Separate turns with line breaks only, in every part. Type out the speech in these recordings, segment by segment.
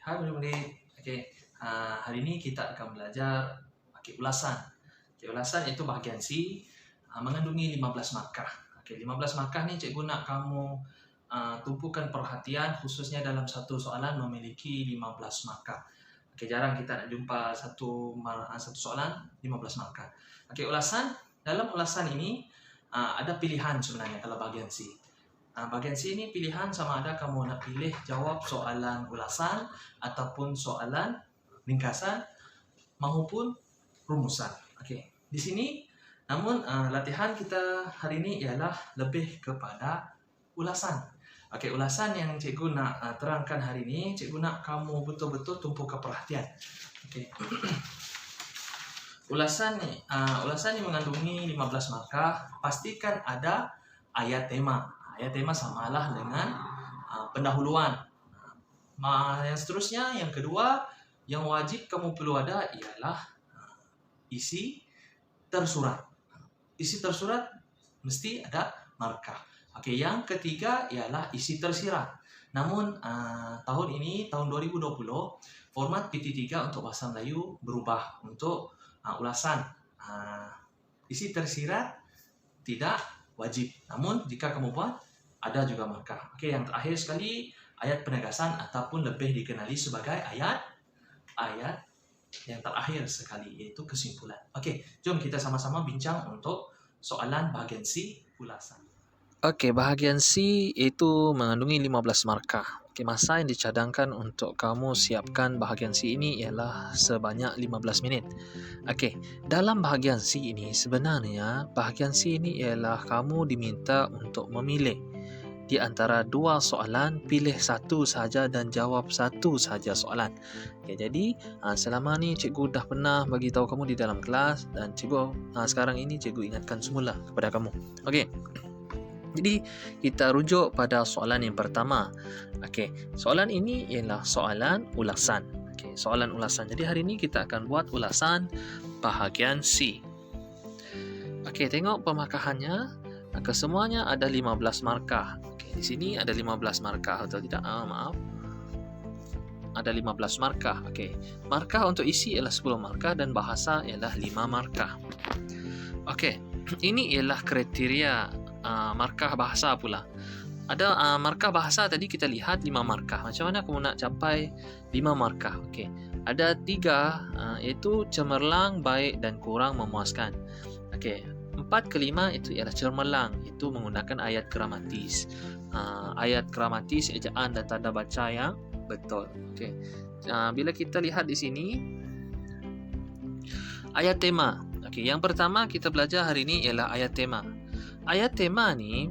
Hai murid-murid. Hari ini kita akan belajar ulasan. Ulasan itu bahagian C, mengandungi 15 markah. 15 markah ni cikgu nak kamu tumpukan perhatian khususnya dalam satu soalan memiliki 15 markah. Jarang kita nak jumpa satu soalan 15 markah. Ulasan, dalam ulasan ini ada pilihan sebenarnya kalau bahagian C. Bahagian C ini pilihan sama ada kamu nak pilih jawab soalan ulasan ataupun soalan ringkasan maupun rumusan. Di sini namun latihan kita hari ini ialah lebih kepada ulasan. Ulasan yang cikgu nak terangkan hari ini, cikgu nak kamu betul-betul tumpukan perhatian. Ulasan ni mengandungi 15 markah. Pastikan ada ayat tema. Ayat tema samalah dengan pendahuluan. Yang seterusnya, yang kedua, yang wajib kamu perlu ada ialah isi tersurat. Isi tersurat mesti ada markah. Yang ketiga ialah isi tersirat. Namun tahun ini, tahun 2020, format PT3 untuk bahasa Melayu berubah untuk ulasan. Isi tersirat tidak wajib. Namun jika kamu buat, ada juga markah. Yang terakhir sekali, ayat penegasan ataupun lebih dikenali sebagai ayat yang terakhir sekali, iaitu kesimpulan. Jom kita sama-sama bincang untuk soalan bahagian C, ulasan.
Bahagian C itu mengandungi 15 markah. Masa yang dicadangkan untuk kamu siapkan bahagian C ini ialah sebanyak 15 minit. Dalam bahagian C ini, sebenarnya bahagian C ini ialah kamu diminta untuk memilih di antara dua soalan, pilih satu sahaja dan jawab satu sahaja soalan. Jadi selama ni cikgu dah pernah bagi tahu kamu di dalam kelas, dan cikgu sekarang ini cikgu ingatkan semula kepada kamu. Jadi kita rujuk pada soalan yang pertama. Soalan ini ialah soalan ulasan. Soalan ulasan. Jadi hari ini kita akan buat ulasan bahagian C. Tengok pemarkahannya. Kesemuanya ada 15 markah. Di sini ada 15 markah atau tidak? Maaf. Ada 15 markah. Markah untuk isi ialah 10 markah dan bahasa ialah 5 markah. Ini ialah kriteria markah bahasa pula. Ada markah bahasa tadi kita lihat 5 markah. Macam mana kamu nak capai 5 markah? Ada 3 iaitu cemerlang, baik dan kurang memuaskan. 4 ke 5 itu ialah cemerlang, itu menggunakan ayat gramatis. Ayat gramatis, ejaan dan tanda baca yang betul. Bila kita lihat di sini ayat tema. Yang pertama kita belajar hari ini ialah ayat tema. Ayat tema ni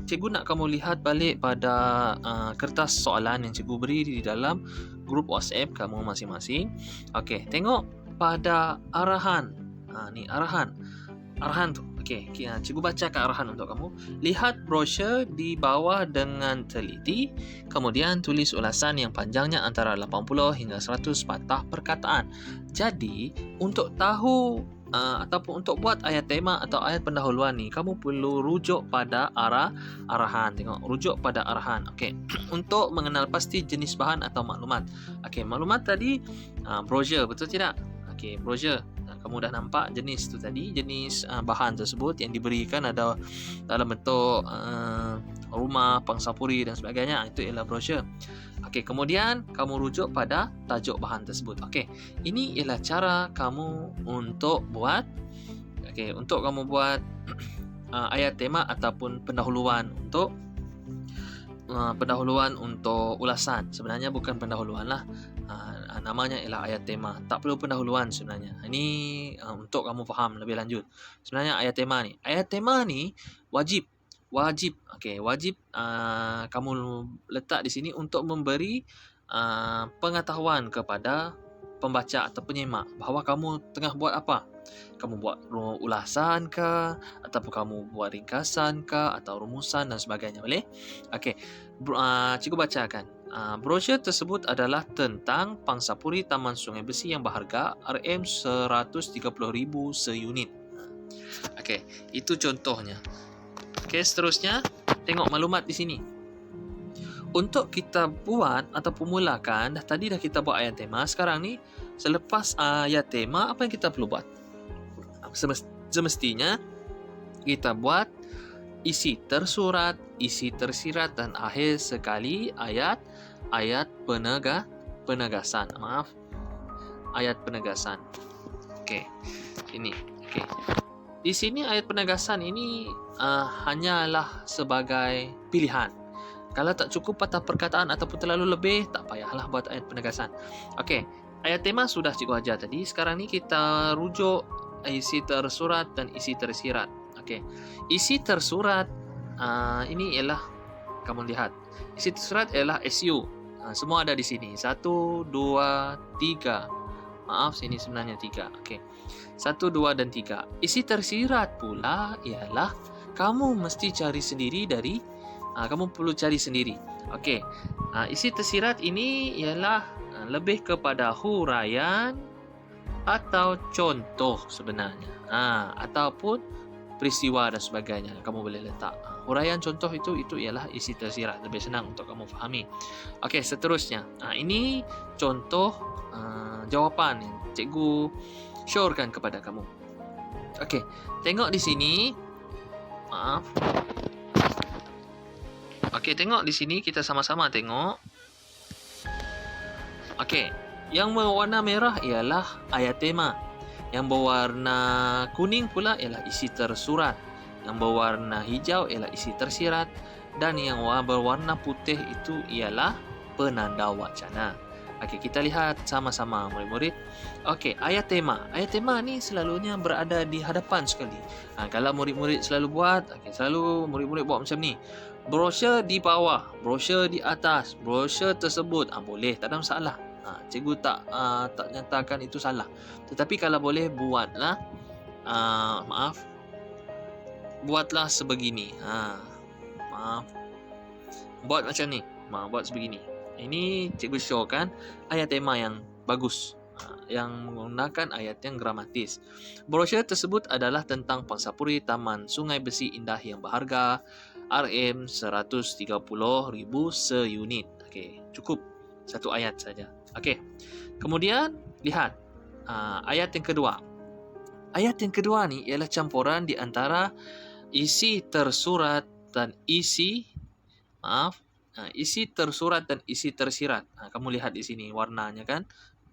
cikgu nak kamu lihat balik pada kertas soalan yang cikgu beri di dalam grup WhatsApp kamu masing-masing. Tengok pada arahan. Ni arahan tu. Cikgu bacakan arahan untuk kamu. Lihat brosur di bawah dengan teliti, kemudian tulis ulasan yang panjangnya antara 80 hingga 100 patah perkataan. Jadi untuk tahu ataupun untuk buat ayat tema atau ayat pendahuluan ni, kamu perlu rujuk pada arahan. Tengok, rujuk pada arahan. Untuk mengenal pasti jenis bahan atau maklumat. Maklumat tadi brosur, betul tidak? Brosur. Kamu dah nampak jenis tu tadi, jenis bahan tersebut yang diberikan ada dalam bentuk rumah, pangsapuri dan sebagainya. Itu ialah brosur. Kemudian kamu rujuk pada tajuk bahan tersebut. Ini ialah cara kamu untuk buat ayat tema ataupun pendahuluan untuk ulasan. Sebenarnya bukan pendahuluan lah. Namanya ialah ayat tema. Tak perlu pendahuluan sebenarnya. Ini untuk kamu faham lebih lanjut. Sebenarnya ayat tema ni wajib. Wajib kamu letak di sini untuk memberi pengetahuan kepada pembaca atau penyimak bahawa kamu tengah buat apa. Kamu buat ulasan ke, ataupun kamu buat ringkasan ke, atau rumusan dan sebagainya. Boleh? Cikgu bacakan. Brosur tersebut adalah tentang pangsapuri Taman Sungai Besi yang berharga RM130,000 seunit. Itu contohnya. Seterusnya, tengok maklumat di sini. untuk kita buat ataupun mulakan, tadi dah kita buat ayat tema. Sekarang ni selepas ayat tema, apa yang kita perlu buat? Semestinya kita buat isi tersurat, isi tersirat dan akhir sekali ayat penegasan. Ayat penegasan. Okey. Sini. Okey. Di sini ayat penegasan ini hanyalah sebagai pilihan. Kalau tak cukup patah perkataan ataupun terlalu lebih, tak payahlah buat ayat penegasan. Okey. Ayat tema sudah cikgu ajar tadi. Sekarang ni kita rujuk isi tersurat dan isi tersirat. Okey. Isi tersurat ini ialah, kamu lihat. Isi tersurat ialah SU. Semua ada di sini. 1, 2, 3. Maaf, sini sebenarnya 3. Okey. 1, 2 dan 3. Isi tersirat pula ialah kamu mesti cari sendiri dari kamu perlu cari sendiri. Okey. Isi tersirat ini ialah lebih kepada huraian atau contoh sebenarnya. Ataupun peristiwa dan sebagainya. Kamu boleh letak. Huraian contoh itu ialah isi tersirat. Lebih senang untuk kamu fahami. Okey, seterusnya. Ini contoh jawapan yang cikgu syorkan kepada kamu. Okey, tengok di sini. Maaf. Okey, tengok di sini, kita sama-sama tengok. Okey, yang berwarna merah ialah ayat tema. Yang berwarna kuning pula ialah isi tersurat. Yang berwarna hijau ialah isi tersirat. Dan yang berwarna putih itu ialah penanda wacana. Okey, kita lihat sama-sama murid-murid. Okey, ayat tema. Ayat tema ni selalunya berada di hadapan sekali. Kalau murid-murid selalu buat, selalu murid-murid buat macam ni. Brosur di bawah, brosur di atas, brosur tersebut boleh, tak ada masalah. Cikgu tak nyatakan itu salah. Tetapi kalau boleh buatlah buatlah sebegini. Buat macam ni. Buat sebegini. Ini cikgu syorkan ayat tema yang bagus, yang menggunakan ayat yang gramatis. Brosur tersebut adalah tentang Pangsapuri Taman Sungai Besi Indah yang berharga RM 130,000 seunit. Okey, cukup satu ayat saja. Okey. Kemudian lihat ayat yang kedua. Ayat yang kedua ni ialah campuran di antara isi tersurat dan isi tersurat dan isi tersirat. Kamu lihat di sini warnanya kan?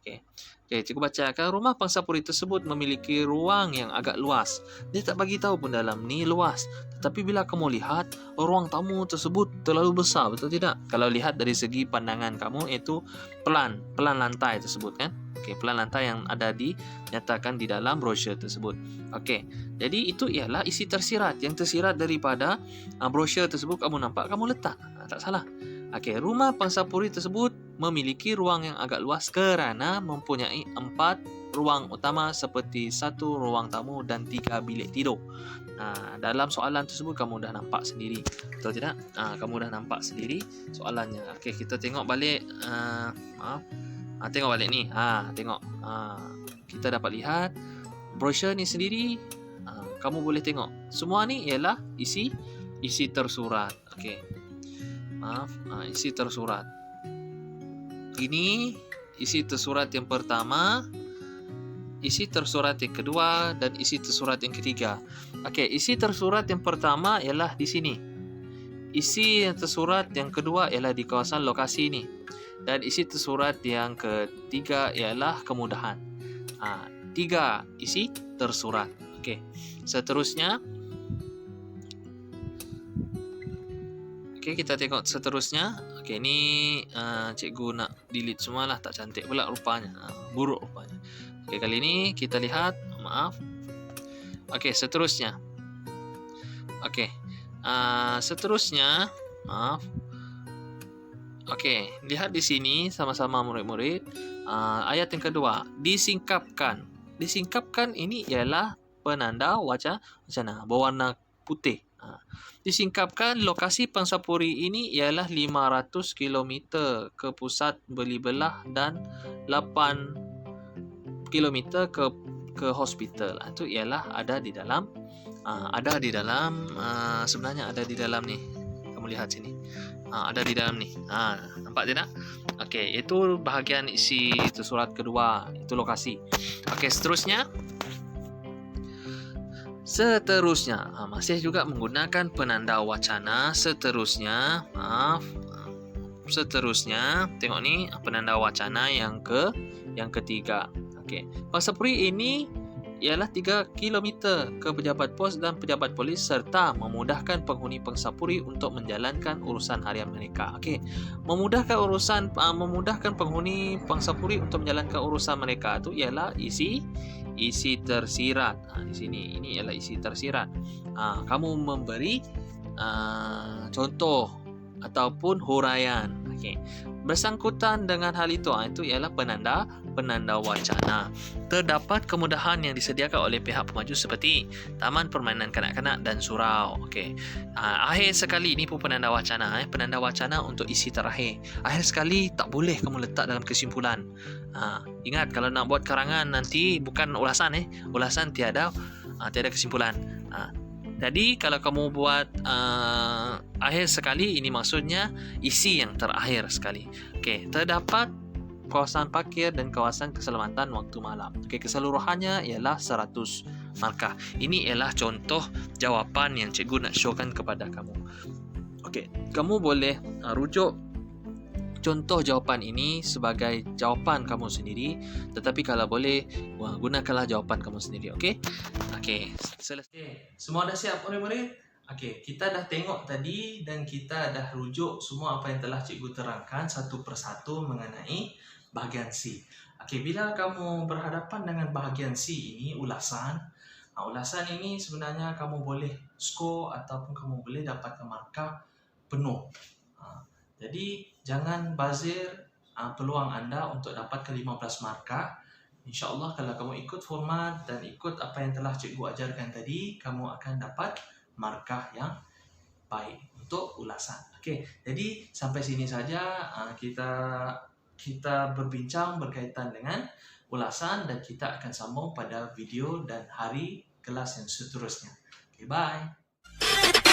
Okey, cikgu bacakan. Rumah Pangsapuri tersebut memiliki ruang yang agak luas. Dia tak bagi tahu pun dalam ni luas. Tetapi bila kamu lihat, ruang tamu tersebut terlalu besar, betul tidak? Kalau lihat dari segi pandangan kamu, itu pelan lantai tersebut kan? Okey, pelan lantai yang ada dinyatakan di dalam brosur tersebut. Okey, jadi itu ialah isi tersirat. Yang tersirat daripada brosur tersebut kamu nampak, kamu letak. Tak salah. Okey, rumah Pangsapuri tersebut memiliki ruang yang agak luas kerana mempunyai 4 ruang utama seperti 1 ruang tamu dan 3 bilik tidur. Dalam soalan tersebut kamu dah nampak sendiri, betul tidak? Kamu dah nampak sendiri soalannya. Okey, kita tengok balik. Tengok balik ni. Tengok. Kita dapat lihat brosur ni sendiri. Kamu boleh tengok. Semua ni ialah isi tersurat. Okey. Isi tersurat. Ini isi tersurat yang pertama, isi tersurat yang kedua dan isi tersurat yang ketiga. Okey, isi tersurat yang pertama ialah di sini. Isi tersurat yang kedua ialah di kawasan lokasi ini. Dan isi tersurat yang ketiga ialah kemudahan. 3 isi tersurat. Okey. Seterusnya. Okey, kita tengok seterusnya. Okey, ni cikgu nak delete semualah, tak cantik pula rupanya. Buruk rupanya. Okey, kali ni kita lihat, Okey, seterusnya. Okey. Seterusnya, Okey, lihat di sini sama-sama murid-murid. Ayat yang kedua, disingkapkan. Disingkapkan ini ialah penanda wacana berwarna putih. Disingkapkan lokasi Pangsapuri ini ialah 500 km ke pusat beli belah dan 8 km ke hospital. Itu ialah ada di dalam sebenarnya ada di dalam ni. Kamu lihat sini. Ada di dalam ni. Nampak tidak? Okey, itu bahagian isi itu surat kedua, itu lokasi. Okey, seterusnya masih juga menggunakan penanda wacana. Seterusnya tengok ni penanda wacana yang ketiga. Okey, pangsapuri ini ialah 3 kilometer ke pejabat pos dan pejabat polis serta memudahkan penghuni pangsapuri untuk menjalankan urusan harian mereka. Okey, memudahkan penghuni pangsapuri untuk menjalankan urusan mereka itu ialah isi tersirat. Di sini ini ialah isi tersirat. Kamu memberi contoh ataupun huraian. Okey, bersangkutan dengan hal itu ialah penanda wacana. Terdapat kemudahan yang disediakan oleh pihak pemaju seperti taman permainan kanak-kanak dan surau. Okey. Akhir sekali ini pun penanda wacana. Penanda wacana untuk isi terakhir. Akhir sekali tak boleh kamu letak dalam kesimpulan. Ingat kalau nak buat karangan nanti bukan ulasan ulasan tiada kesimpulan. Jadi kalau kamu buat akhir sekali, ini maksudnya isi yang terakhir sekali. Okey, terdapat kawasan parkir dan kawasan keselamatan waktu malam. Okey, keseluruhannya ialah 100 markah. Ini ialah contoh jawapan yang cikgu nak showkan kepada kamu. Okey, kamu boleh rujuk contoh jawapan ini sebagai jawapan kamu sendiri, tetapi kalau boleh gunakanlah jawapan kamu sendiri. Okey? Okey, selesai.
Semua dah siap murid-murid? Okey, kita dah tengok tadi dan kita dah rujuk semua apa yang telah cikgu terangkan satu persatu mengenai bahagian C. Okey, bila kamu berhadapan dengan bahagian C ini, ulasan ini sebenarnya kamu boleh skor ataupun kamu boleh dapatkan markah penuh. Jadi jangan bazir peluang anda untuk dapatkan 15 markah. InsyaAllah kalau kamu ikut format dan ikut apa yang telah cikgu ajarkan tadi, kamu akan dapat markah yang baik untuk ulasan. Okey, jadi sampai sini saja kita berbincang berkaitan dengan ulasan dan kita akan sambung pada video dan hari kelas yang seterusnya. Okay, bye.